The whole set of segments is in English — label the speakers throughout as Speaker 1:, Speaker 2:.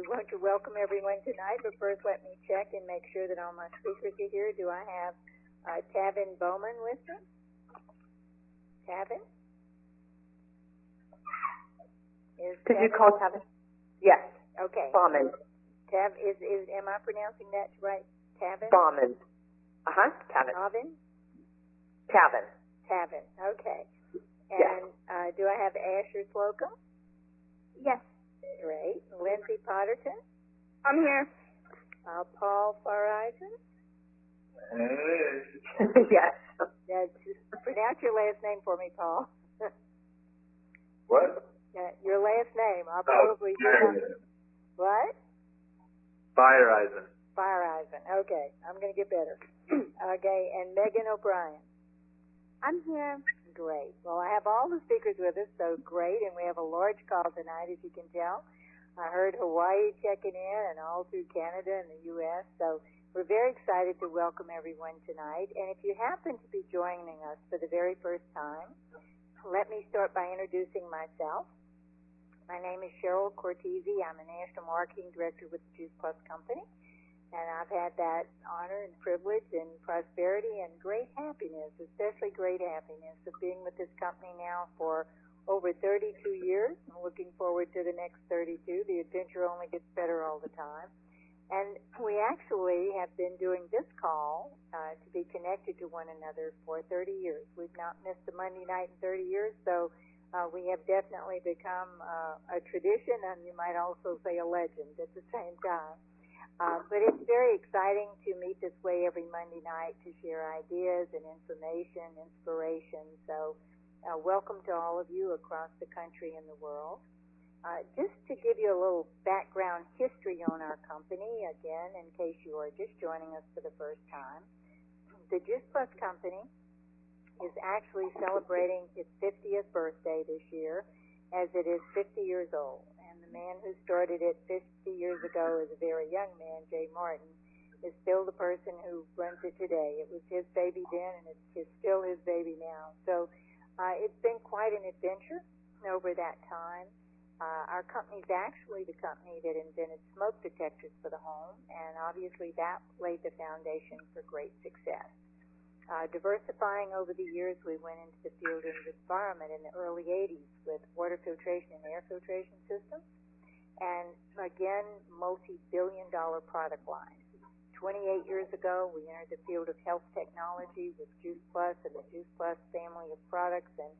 Speaker 1: we want to welcome everyone tonight, but first let me check and make sure that all my speakers are here. Do I have TAVIN Bauman with me? TAVIN?
Speaker 2: Could you call TAVIN? Yes.
Speaker 1: Okay.
Speaker 2: Bauman.
Speaker 1: Am I pronouncing that right? TAVIN?
Speaker 2: Bauman. TAVIN.
Speaker 1: TAVIN? TAVIN. Okay.
Speaker 2: Yes.
Speaker 1: And do I have Asher SLOCUM?
Speaker 3: Yes.
Speaker 1: Great. LINDSAY Potterton?
Speaker 3: I'm here.
Speaker 1: Paul Farizon?
Speaker 2: Yes.
Speaker 1: Pronounce your last name for me, Paul.
Speaker 4: What?
Speaker 1: Your last name. I'll probably What?
Speaker 4: Farizon.
Speaker 1: Farizon. Okay. I'm going to get better. Okay. And Megan O'Brien?
Speaker 3: I'm here.
Speaker 1: Great. Well, I have all the speakers with us, so great. And we have a large call tonight, as you can tell. I heard Hawaii checking in and all through Canada and the U.S., so we're very excited to welcome everyone tonight. And if you happen to be joining us for the very first time, let me start by introducing myself. My name is Cheryl Cortese. I'm a National Marketing Director with the Juice Plus Company, and I've had that honor and privilege and prosperity and great happiness, especially great happiness, of being with this company now for over 32 years. I'm looking forward to the next 32. The adventure only gets better all the time. And we actually have been doing this call to be connected to one another for 30 years. We've not missed a Monday night in 30 years, so we have definitely become a tradition, and you might also say a legend at the same time. But it's very exciting to meet this way every Monday night to share ideas and information, inspiration. So welcome to all of you across the country and the world. Just to give you a little background history on our company, again, in case you are just joining us for the first time, the Juice Plus Company is actually celebrating its 50th birthday this year, as it is 50 years old. And the man who started it 50 years ago as a very young man, Jay Martin, is still the person who runs it today. It was his baby then, and it's still his baby now. So it's been quite an adventure over that time. Our company is actually the company that invented smoke detectors for the home, and obviously that laid the foundation for great success. Diversifying over the years, we went into the field of environment in the early 80s with water filtration and air filtration systems, and again, multi-billion-dollar product lines. 28 years ago, we entered the field of health technology with Juice Plus and the Juice Plus family of products, and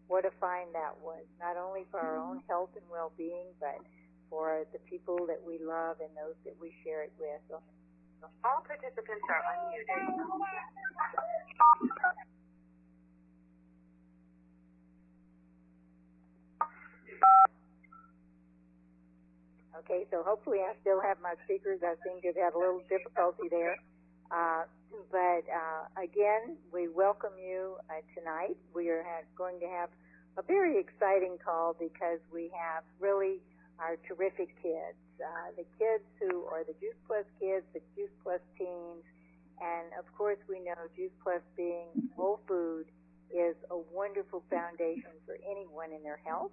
Speaker 1: what a find that was, not only for our own health and well-being, but for the people that we love and those that we share it with.
Speaker 2: All participants are unmuted.
Speaker 1: Okay, so hopefully I still have my speakers. I seem to have had a little difficulty there. But again, we welcome you tonight. We are going to have a very exciting call because we have really our terrific kids. The kids who are the Juice Plus kids, the Juice Plus teens, and of course we know Juice Plus being whole food is a wonderful foundation for anyone in their health.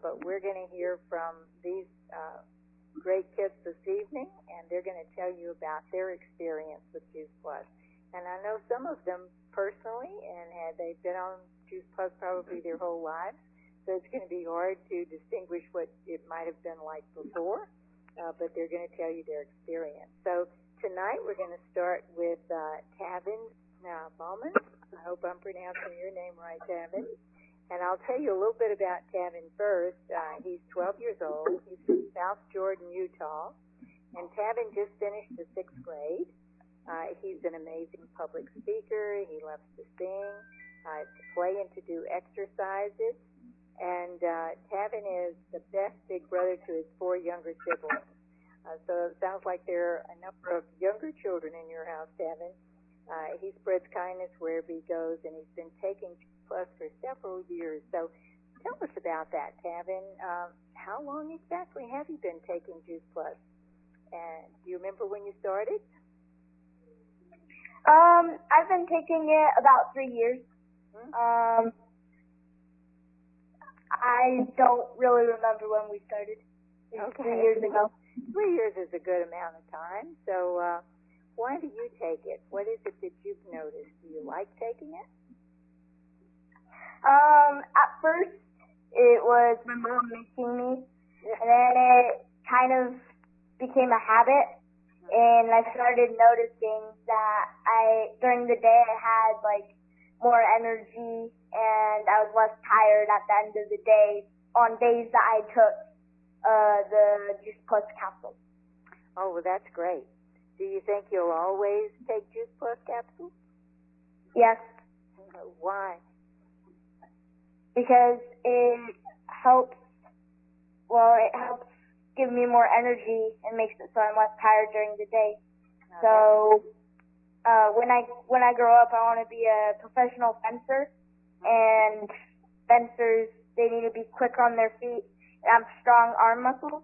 Speaker 1: But we're going to hear from these great kids this evening, and they're going to tell you about their experience with Juice Plus. And I know some of them personally, and they've been on Juice Plus probably their whole lives, so it's going to be hard to distinguish what it might have been like before, but they're going to tell you their experience. So tonight we're going to start with TAVIN Bauman. I hope I'm pronouncing your name right, TAVIN. And I'll tell you a little bit about TAVIN first. He's 12 years old. He's from South Jordan, Utah. And TAVIN just finished the 6th grade. He's an amazing public speaker. He loves to sing, to play, and to do exercises. And TAVIN is the best big brother to his 4 younger siblings. So it sounds like there are a number of younger children in your house, TAVIN. He spreads kindness wherever he goes, and he's been taking Plus for several years. So tell us about that, TAVIN. How long exactly have you been taking Juice Plus? And do you remember when you started?
Speaker 3: I've been taking it about 3 years. I don't really remember when we started. It was 3 years ago.
Speaker 1: 3 years is a good amount of time. So why do you take it? What is it that you've noticed? Do you like taking it?
Speaker 3: At first, it was my mom making me, and then it kind of became a habit, and I started noticing that during the day, I had, like, more energy, and I was less tired at the end of the day on days that I took the Juice Plus capsules.
Speaker 1: Oh, well, that's great. Do you think you'll always take Juice Plus capsules?
Speaker 3: Yes.
Speaker 1: Why?
Speaker 3: Because it helps give me more energy and makes it so I'm less tired during the day. Okay. So when I grow up, I want to be a professional fencer, and fencers, they need to be quick on their feet and have strong arm muscles,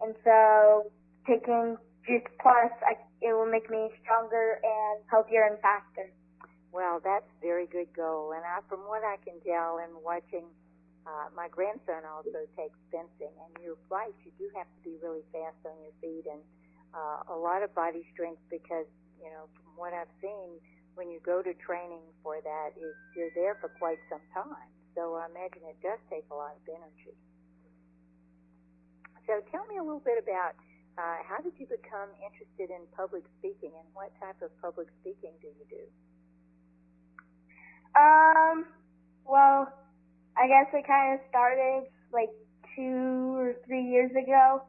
Speaker 3: and so taking Juice Plus, it will make me stronger and healthier and faster.
Speaker 1: Well, that's a very good goal, and from what I can tell and watching, my grandson also takes fencing, and you're right, you do have to be really fast on your feet and a lot of body strength because, you know, from what I've seen, when you go to training for that, you're there for quite some time. So I imagine it does take a lot of energy. So tell me a little bit about how did you become interested in public speaking, and what type of public speaking do you do?
Speaker 3: Well, I guess it kind of started like 2 or 3 years ago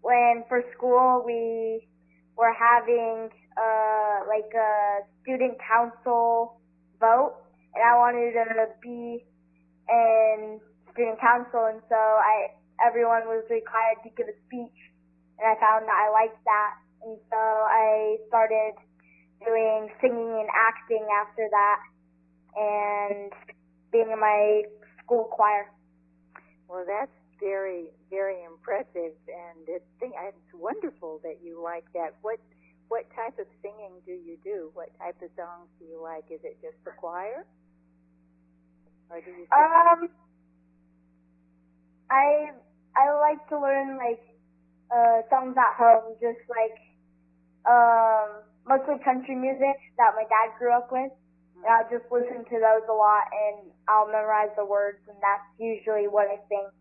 Speaker 3: when for school we were having like a student council vote, and I wanted to be in student council, and so everyone was required to give a speech, and I found that I liked that, and so I started doing singing and acting after that, and being in my school choir.
Speaker 1: Well, that's very, very impressive, and it's wonderful that you like that. What type of singing do you do? What type of songs do you like? Is it just the choir, or do you sing?
Speaker 3: I like to learn like songs at home, just like mostly country music that my dad grew up with. And I'll just listen to those a lot, and I'll memorize the words, and that's usually what I sing.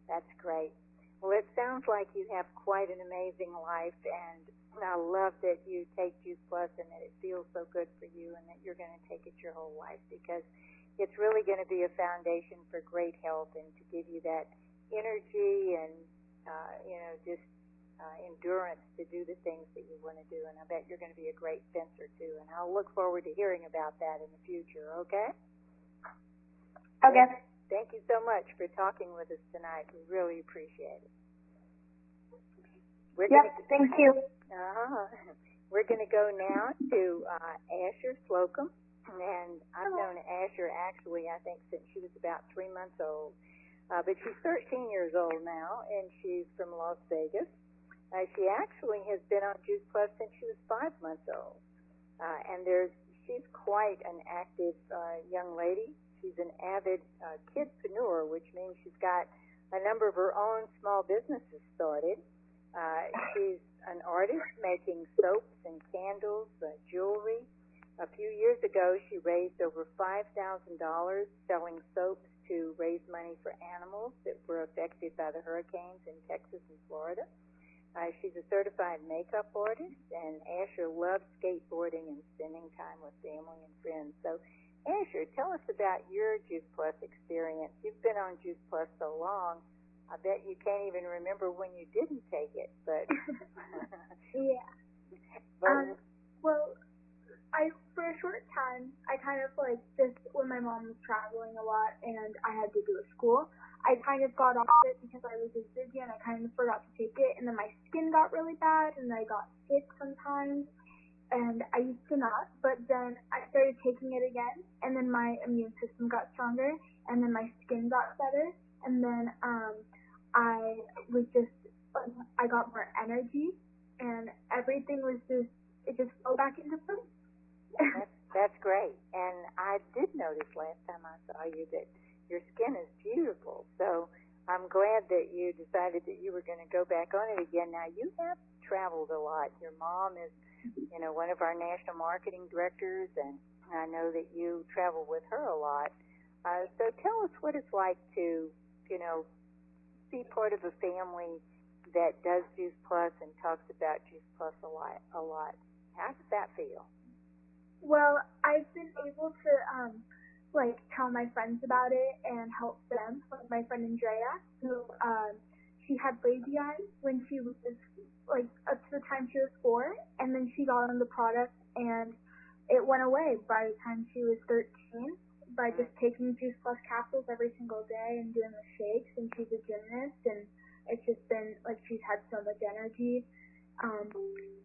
Speaker 1: That's great. Well, it sounds like you have quite an amazing life, and I love that you take Juice Plus and that it feels so good for you and that you're going to take it your whole life, because it's really going to be a foundation for great health and to give you that energy and, just endurance to do the things that you want to do. And I bet you're going to be a great fencer, too. And I'll look forward to hearing about that in the future, okay?
Speaker 3: Okay.
Speaker 1: Thank you so much for talking with us tonight. We really appreciate it.
Speaker 3: Thank you.
Speaker 1: We're going to go now to Asher SLOCUM. And I've known Asher actually, I think, since she was about 3 months old. But she's 13 years old now, and she's from Las Vegas. She actually has been on Juice Plus since she was 5 months old. She's quite an active young lady. She's an avid kidpreneur, which means she's got a number of her own small businesses started. She's an artist making soaps and candles, jewelry. A few years ago, she raised over $5,000 selling soaps to raise money for animals that were affected by the hurricanes in Texas and Florida. She's a certified makeup artist, and Asher loves skateboarding and spending time with family and friends. So, Asher, tell us about your Juice Plus experience. You've been on Juice Plus so long, I bet you can't even remember when you didn't take it. But
Speaker 5: yeah. For a short time, I kind of like just when my mom was traveling a lot and I had to go to school, I kind of got off it because I was just busy and I kind of forgot to take it, and then my skin got really bad and I got sick sometimes, and I used to not, but then I started taking it again, and then my immune system got stronger, and then my skin got better, and then I got more energy, and everything was it just fell back into place.
Speaker 1: That's great. And I did notice last time I saw you that your skin is beautiful. So I'm glad that you decided that you were going to go back on it again. Now, you have traveled a lot. Your mom is, one of our national marketing directors, and I know that you travel with her a lot. So tell us what it's like to, be part of a family that does Juice Plus and talks about Juice Plus a lot. How does that feel?
Speaker 5: Well, I've been able to tell my friends about it and help them. Like my friend Andrea, who she had lazy eyes when she was up to the time she was 4, and then she got on the product and it went away by the time she was 13 by just taking Juice Plus capsules every single day and doing the shakes. And she's a gymnast, and it's just been she's had so much energy.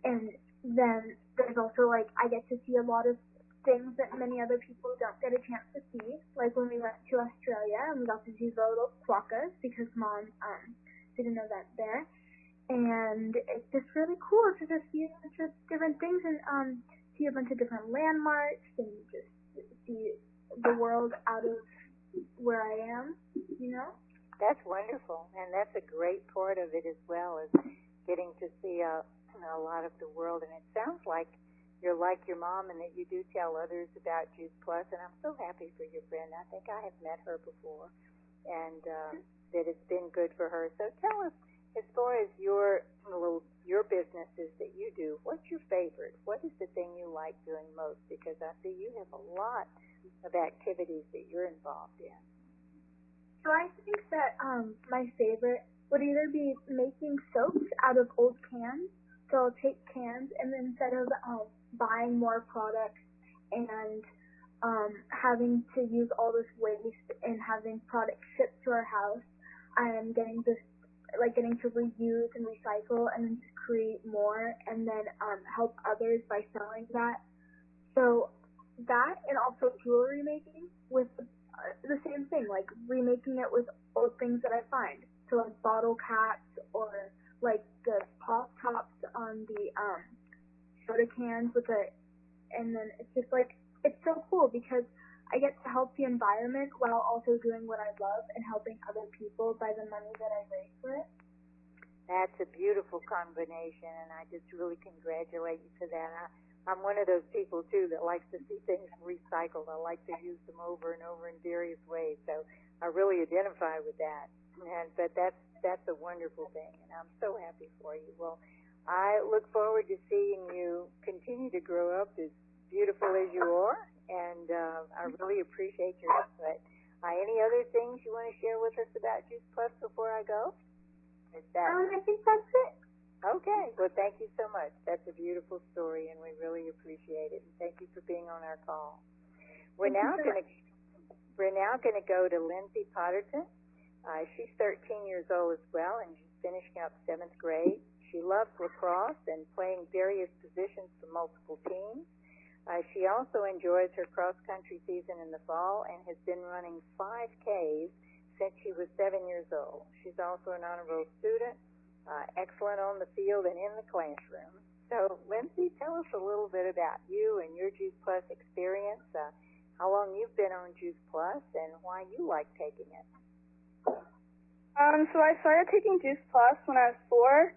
Speaker 5: And then there's also I get to see a lot of things that many other people don't get a chance to see. Like when we went to Australia and we got to see the little quokkas because Mom didn't know that there. And it's just really cool to just see a bunch of different things and see a bunch of different landmarks and just see the world out of where I am,
Speaker 1: That's wonderful, and that's a great part of it as well, is getting to see a lot of the world. And it sounds like you're like your mom and that you do tell others about Juice Plus, and I'm so happy for your friend. I think I have met her before, and that it's been good for her. So tell us, as far as your businesses that you do, what's your favorite? What is the thing you like doing most? Because I see you have a lot of activities that you're involved in.
Speaker 5: So I think that my favorite would either be making soaps out of old cans. So I'll take cans, and then instead of buying more products and having to use all this waste and having products shipped to our house, I am getting to reuse and recycle and then just create more and then help others by selling that. So that, and also jewelry making with the same thing, remaking it with old things that I find. So bottle caps or the pop tops on the soda cans and then it's just it's so cool because I get to help the environment while also doing what I love and helping other people by the money that I raise for it.
Speaker 1: That's a beautiful combination, and I just really congratulate you for that. I'm one of those people, too, that likes to see things recycled. I like to use them over and over in various ways, so I really identify with that. But that's a wonderful thing, and I'm so happy for you. Well, I look forward to seeing you continue to grow up as beautiful as you are, and I really appreciate your input. Any other things you want to share with us about Juice Plus before I go?
Speaker 5: I think that's it.
Speaker 1: Okay. Well, thank you so much. That's a beautiful story, and we really appreciate it. And thank you for being on our call. We're now going to go to Lindsay Potterton. She's 13 years old as well, and she's finishing up 7th grade. She loves lacrosse and playing various positions for multiple teams. She also enjoys her cross-country season in the fall and has been running 5Ks since she was 7 years old. She's also an honor roll student, excellent on the field and in the classroom. So, Lindsay, tell us a little bit about you and your Juice Plus experience, how long you've been on Juice Plus, and why you like taking it.
Speaker 2: So I started taking Juice Plus when I was 4,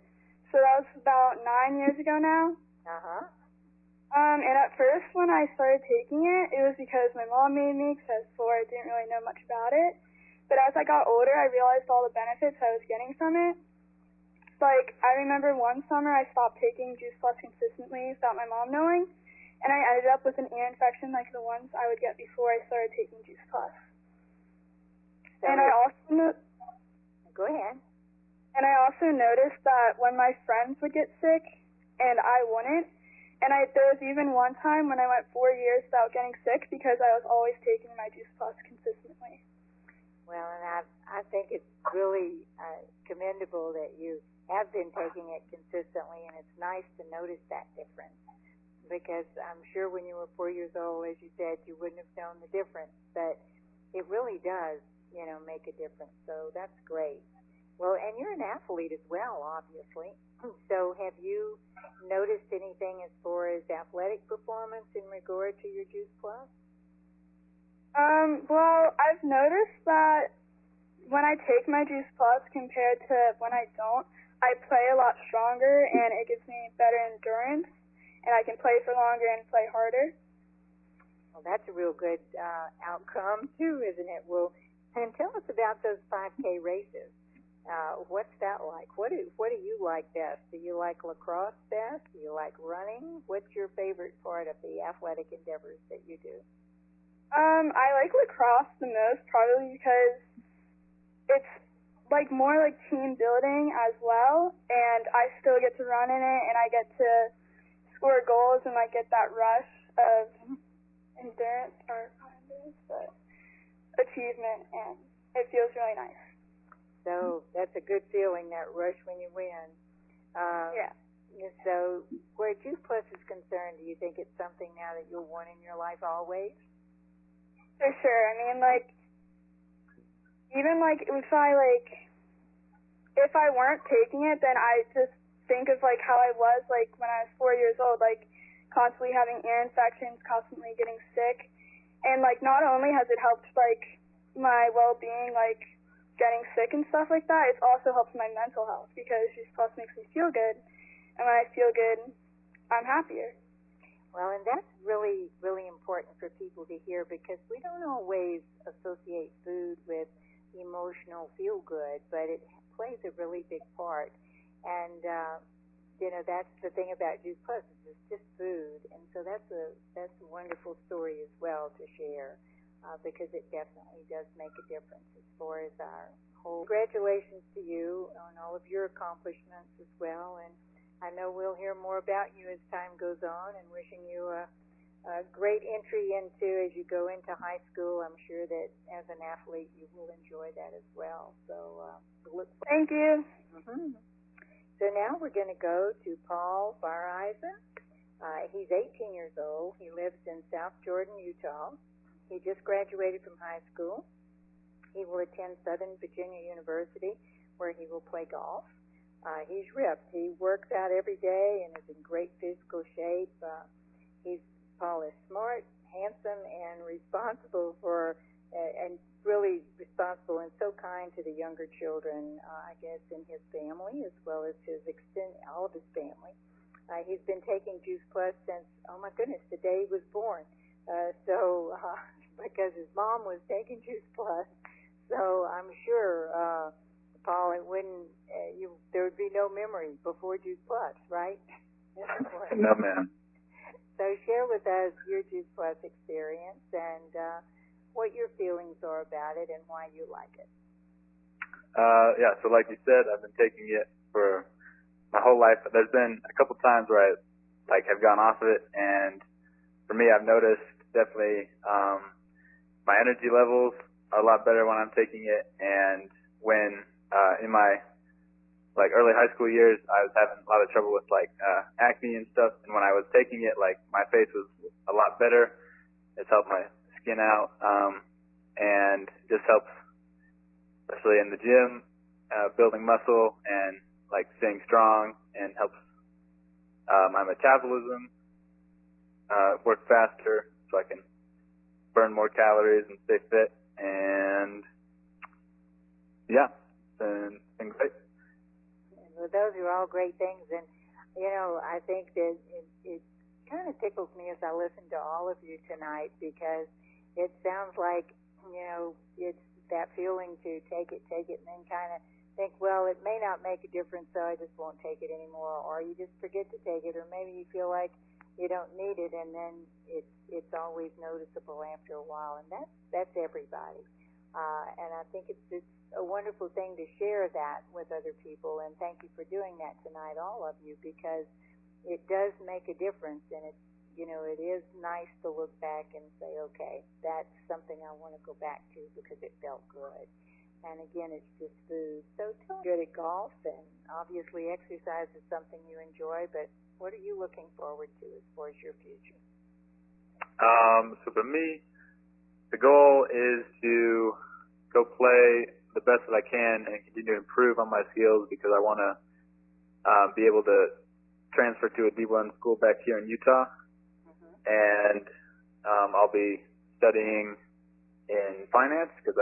Speaker 2: so that was about 9 years ago now.
Speaker 1: Uh-huh.
Speaker 2: And at first when I started taking it, it was because my mom made me, because I was 4, I didn't really know much about it. But as I got older, I realized all the benefits I was getting from it. I remember one summer I stopped taking Juice Plus consistently without my mom knowing, and I ended up with an ear infection like the ones I would get before I started taking Juice Plus.
Speaker 1: So
Speaker 2: and I also
Speaker 1: go ahead.
Speaker 2: And I also noticed that when my friends would get sick and I wouldn't, and there was even one time when I went 4 years without getting sick because I was always taking my Juice Plus consistently.
Speaker 1: Well, and I think it's really commendable that you have been taking it consistently, and it's nice to notice that difference, because I'm sure when you were 4 years old, as you said, you wouldn't have known the difference, but it really does, make a difference. So that's great. Well, and you're an athlete as well, obviously. So have you noticed anything as far as athletic performance in regard to your Juice Plus?
Speaker 2: Well, I've noticed that when I take my Juice Plus compared to when I don't, I play a lot stronger, and it gives me better endurance, and I can play for longer and play harder.
Speaker 1: Well, that's a real good outcome, too, isn't it? Well, and tell us about those 5K races. What's that like? What do you like best? Do you like lacrosse best? Do you like running? What's your favorite part of the athletic endeavors that you do?
Speaker 2: I like lacrosse the most, probably because it's like more like team building as well, and I still get to run in it, and I get to score goals and like get that rush of endurance, or not endurance, but achievement, and it feels really nice.
Speaker 1: So that's a good feeling, that rush when you win.
Speaker 2: Yeah.
Speaker 1: So where Juice Plus is concerned, do you think it's something now that you'll want in your life always?
Speaker 2: For sure. I mean, like, even like if I weren't taking it, then I just think of like how I was like when I was 4 years old, like constantly having ear infections, constantly getting sick, and like not only has it helped like my well-being, like getting sick and stuff like that, it's also helped my mental health because Juice Plus makes me feel good, and when I feel good, I'm happier.
Speaker 1: Well, and that's really, really important for people to hear, because we don't always associate food with emotional feel-good, but it plays a really big part. And, that's the thing about Juice Plus, is it's just food. And so that's a wonderful story as well to share, because it definitely does make a difference as far as our whole. Congratulations to you on all of your accomplishments as well. And I know we'll hear more about you as time goes on, and wishing you a great entry into, as you go into high school. I'm sure that as an athlete you will enjoy that as well. So look.
Speaker 2: Thank you.
Speaker 1: Mm-hmm. So now we're going to go to Paul Fareisen. He's 18 years old. He lives in South Jordan, Utah. He just graduated from high school. He will attend Southern Virginia University, where he will play golf. He's ripped. He works out every day and is in great physical shape. Paul is smart, handsome, and responsible and really responsible and so kind to the younger children, I guess, in his family, as well as all of his family. He's been taking Juice Plus since, oh my goodness, the day he was born. Because his mom was taking Juice Plus. So I'm sure, Paul, it wouldn't. There would be no memory before Juice Plus, right?
Speaker 4: No, ma'am.
Speaker 1: So share with us your Juice Plus experience and what your feelings are about it and why you like it.
Speaker 4: Yeah. So like you said, I've been taking it for my whole life. There's been a couple times where I have gone off of it, and for me, I've noticed definitely my energy levels are a lot better when I'm taking it, and when in my early high school years, I was having a lot of trouble with acne and stuff, and when I was taking it, my face was a lot better. It's helped my skin out, and just helps, especially in the gym, building muscle and staying strong, and helps my metabolism work faster, so I can burn more calories and stay fit. And yeah, it's been great.
Speaker 1: Well, those are all great things, and I think that it kind of tickles me as I listen to all of you tonight, because it sounds like it's that feeling to take it, and then kind of think, well, it may not make a difference, so I just won't take it anymore, or you just forget to take it, or maybe you feel like you don't need it, and then it's always noticeable after a while, and that's everybody. And I think it's a wonderful thing to share that with other people, and thank you for doing that tonight, all of you, because it does make a difference, and it is nice to look back and say, okay, that's something I want to go back to because it felt good. And again, it's just food. So tell me, good at golf, and obviously exercise is something you enjoy, but what are you looking forward to as far as your future?
Speaker 4: So for me, the goal is to go play the best that I can and continue to improve on my skills, because I want to be able to transfer to a D1 school back here in Utah. Mm-hmm. And I'll be studying in finance, because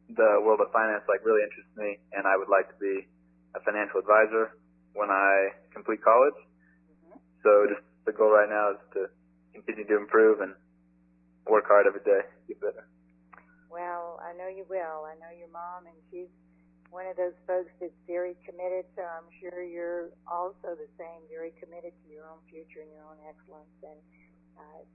Speaker 4: the world of finance really interests me, and I would like to be a financial advisor when I complete college. So just the goal right now is to continue to improve and work hard every day to get better.
Speaker 1: Well, I know you will. I know your mom, and she's one of those folks that's very committed, so I'm sure you're also the same, very committed to your own future and your own excellence. And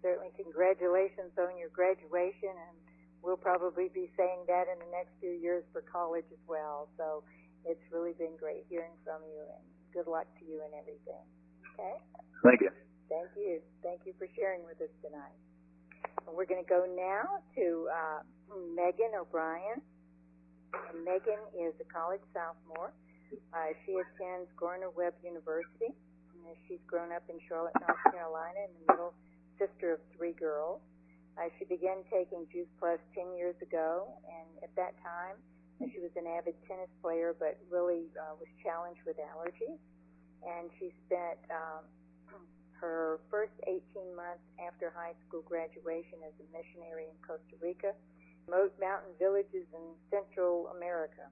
Speaker 1: certainly congratulations on your graduation, and we'll probably be saying that in the next few years for college as well. So it's really been great hearing from you, and good luck to you and everything. Okay?
Speaker 4: Thank you.
Speaker 1: Thank you. Thank you for sharing with us tonight. We're going to go now to Megan O'Brien. And Megan is a college sophomore. She attends Gardner-Webb University. And she's grown up in Charlotte, North Carolina, and the middle sister of 3 girls. She began taking Juice Plus 10 years ago, and at that time, she was an avid tennis player, but really was challenged with allergies. And she spent her first 18 months after high school graduation as a missionary in Costa Rica, remote mountain villages in Central America.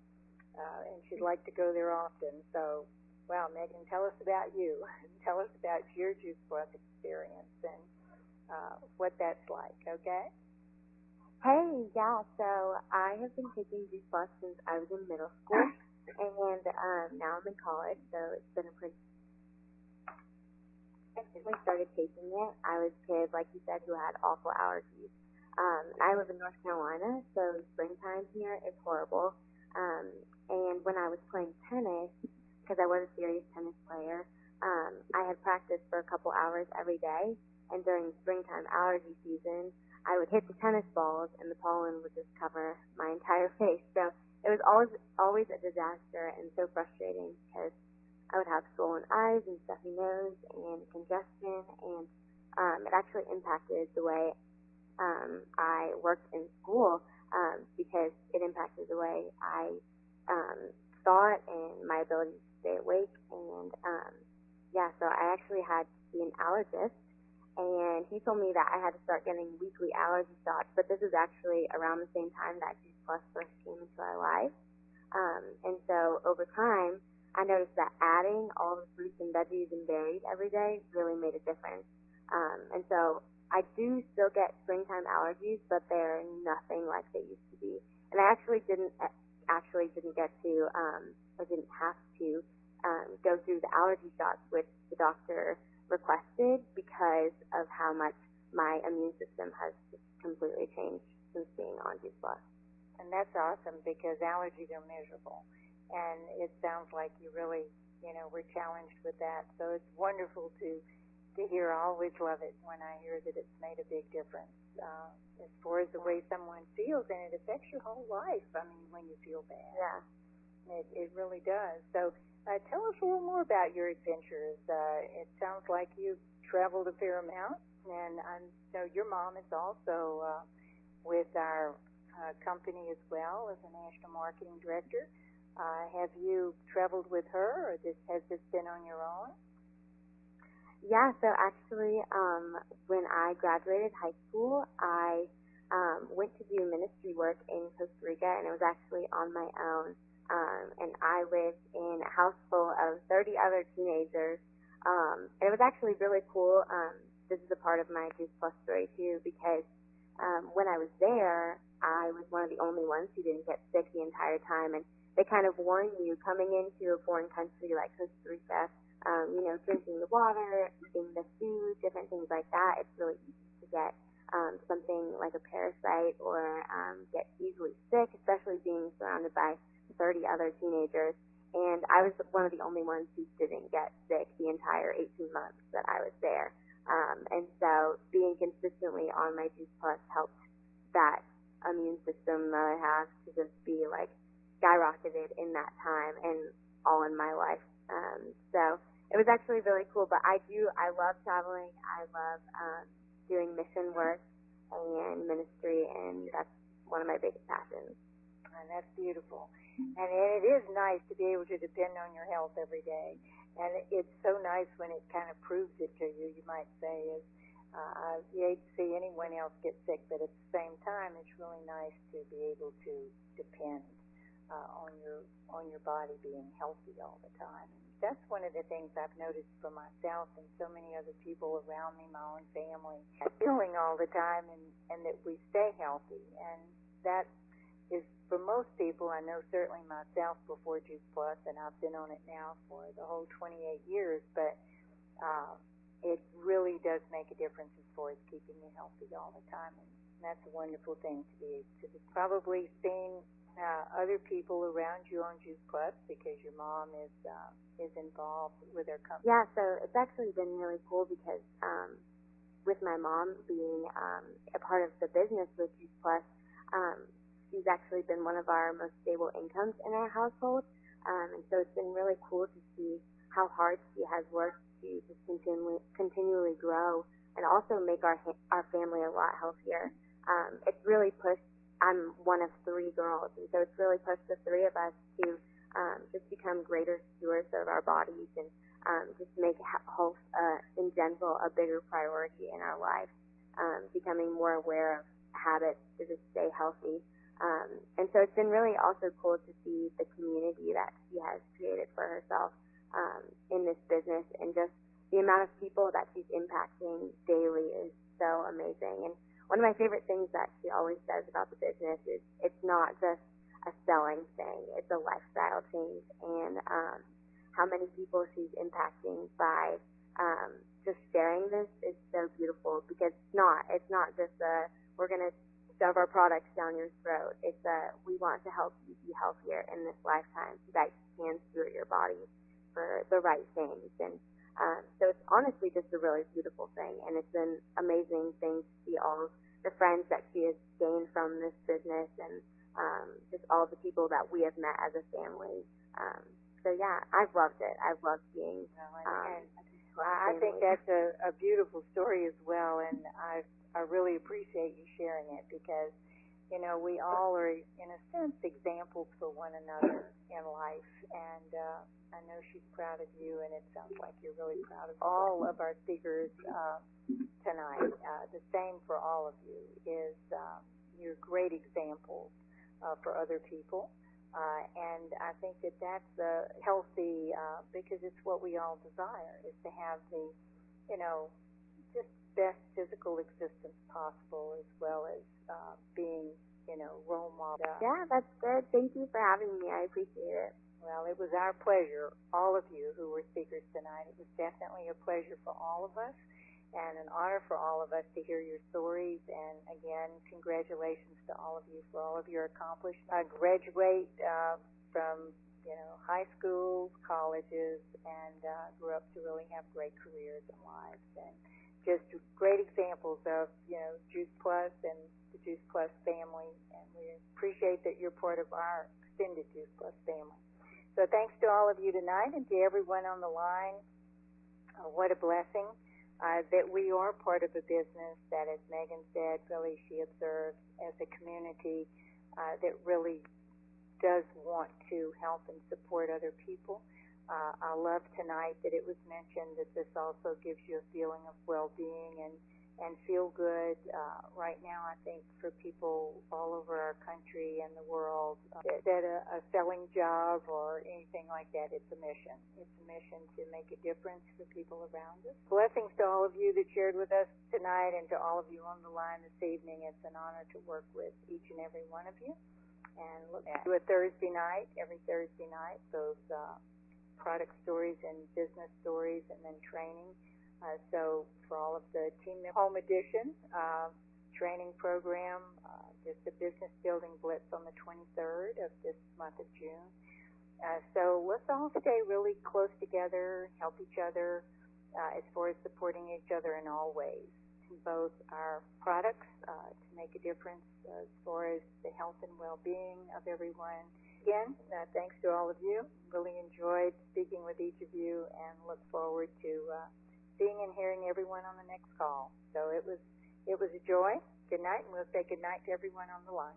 Speaker 1: And she'd like to go there often. So, wow, Megan, tell us about you. Tell us about your Juice Plus experience and what that's like, okay?
Speaker 6: Hey, yeah, so I have been taking Juice Plus since I was in middle school, and now I'm in college, so it's been a pretty... Since I started taking it, I was a kid, like you said, who had awful allergies. I live in North Carolina, so springtime here is horrible. And when I was playing tennis, because I was a serious tennis player, I had practiced for a couple hours every day, and during springtime allergy season, I would hit the tennis balls, and the pollen would just cover my entire face. So it was always a disaster and so frustrating because I would have swollen eyes and stuffy nose and congestion, and it actually impacted the way I worked in school because it impacted the way I thought and my ability to stay awake. And so I actually had to see an allergist, and he told me that I had to start getting weekly allergy shots, but this is actually around the same time that Juice Plus first came into our lives. And so over time, I noticed that adding all the fruits and veggies and berries every day really made a difference. And so I do still get springtime allergies, but they're nothing like they used to be. And I actually didn't get to, I didn't have to go through the allergy shots, which the doctor requested, because of how much my immune system has just completely changed since being on Juice Plus.
Speaker 1: And that's awesome, because allergies are miserable. And it sounds like you really, were challenged with that. So it's wonderful to hear. I always love it when I hear that it's made a big difference as far as the way someone feels, and it affects your whole life. I mean, when you feel bad.
Speaker 6: Yeah.
Speaker 1: It really does. So tell us a little more about your adventures. It sounds like you've traveled a fair amount, and I know your mom is also with our company as well as a national marketing director. Have you traveled with her, or has this been on your own?
Speaker 6: Yeah, so actually, when I graduated high school, I went to do ministry work in Costa Rica, and it was actually on my own. And I lived in a house full of 30 other teenagers. And it was actually really cool. This is a part of my Juice Plus story, too, because when I was there, I was one of the only ones who didn't get sick the entire time. And they kind of warn you coming into a foreign country like Costa Rica, drinking the water, eating the food, different things like that. It's really easy to get something like a parasite or get easily sick, especially being surrounded by 30 other teenagers. And I was one of the only ones who didn't get sick the entire 18 months that I was there. And so being consistently on my Juice Plus helped that immune system that I have to just be skyrocketed in that time and all in my life. So it was actually really cool. But I love traveling. I love doing mission work and ministry, and that's one of my biggest passions.
Speaker 1: And that's beautiful. And it is nice to be able to depend on your health every day. And it's so nice when it kind of proves it to you, you might say, is You hate to see anyone else get sick, but at the same time, it's really nice to be able to depend on your body being healthy all the time. And that's one of the things I've noticed for myself and so many other people around me, my own family, healing all the time, and that we stay healthy. And that is, for most people, I know certainly myself before Juice Plus, and I've been on it now for the whole 28 years, but it really does make a difference as far as keeping you healthy all the time. And that's a wonderful thing to be able to do. Probably seeing other people around you on Juice Plus because your mom is involved with their company.
Speaker 6: Yeah, so it's actually been really cool because with my mom being a part of the business with Juice Plus, she's actually been one of our most stable incomes in our household. And so it's been really cool to see how hard she has worked to just continually grow and also make our family a lot healthier. It's really pushed. I'm one of 3 girls, and so it's really pushed the 3 of us to just become greater stewards of our bodies and just make health in general a bigger priority in our lives, becoming more aware of habits to just stay healthy. And so it's been really also cool to see the community that she has created for herself in this business, and just the amount of people that she's impacting daily is so amazing. And one of my favorite things that she always says about the business is it's not just a selling thing, it's a lifestyle change. And how many people she's impacting by just sharing this is so beautiful, because it's not just we're going to shove our products down your throat. It's we want to help you be healthier in this lifetime so that you can steward your body for the right things. And so it's honestly just a really beautiful thing, and it's an amazing thing to see all the friends that she has gained from this business, and just all the people that we have met as a family. So yeah, I've loved it. I've loved being.
Speaker 1: I think that's a beautiful story as well, and I really appreciate you sharing it, because we all are, in a sense, examples for one another in life. And I know she's proud of you, and it sounds like you're really proud of all of our speakers tonight. The same for all of you is you're great examples for other people. And I think that that's healthy, because it's what we all desire, is to have the, just best physical existence possible, as well as being, role model.
Speaker 6: Yeah, that's good. Thank you for having me. I appreciate it.
Speaker 1: Well, it was our pleasure, all of you who were speakers tonight. It was definitely a pleasure for all of us, and an honor for all of us to hear your stories. And again, congratulations to all of you for all of your accomplishments. Graduate from high schools, colleges, and grew up to really have great careers and lives, and just great examples of Juice Plus and the Juice Plus family. And we appreciate that you're part of our extended Juice Plus family. So thanks to all of you tonight, and to everyone on the line. What a blessing that we are part of a business that, as Megan said, really she observes as a community that really does want to help and support other people. I love tonight that it was mentioned that this also gives you a feeling of well-being and feel good. Right now, I think for people all over our country and the world, that a selling job or anything like that, it's a mission. It's a mission to make a difference for people around us. Blessings to all of you that shared with us tonight, and to all of you on the line this evening. It's an honor to work with each and every one of you. And look at a Thursday night, every Thursday night, those product stories and business stories, and then training. So for all of the team home edition training program, just a business building blitz on the 23rd of this month of June. So let's all stay really close together, help each other as far as supporting each other in all ways, in both our products to make a difference as far as the health and well-being of everyone. Again, thanks to all of you. Really enjoyed speaking with each of you, and look forward to seeing and hearing everyone on the next call. So it was a joy. Good night, and we'll say good night to everyone on the line.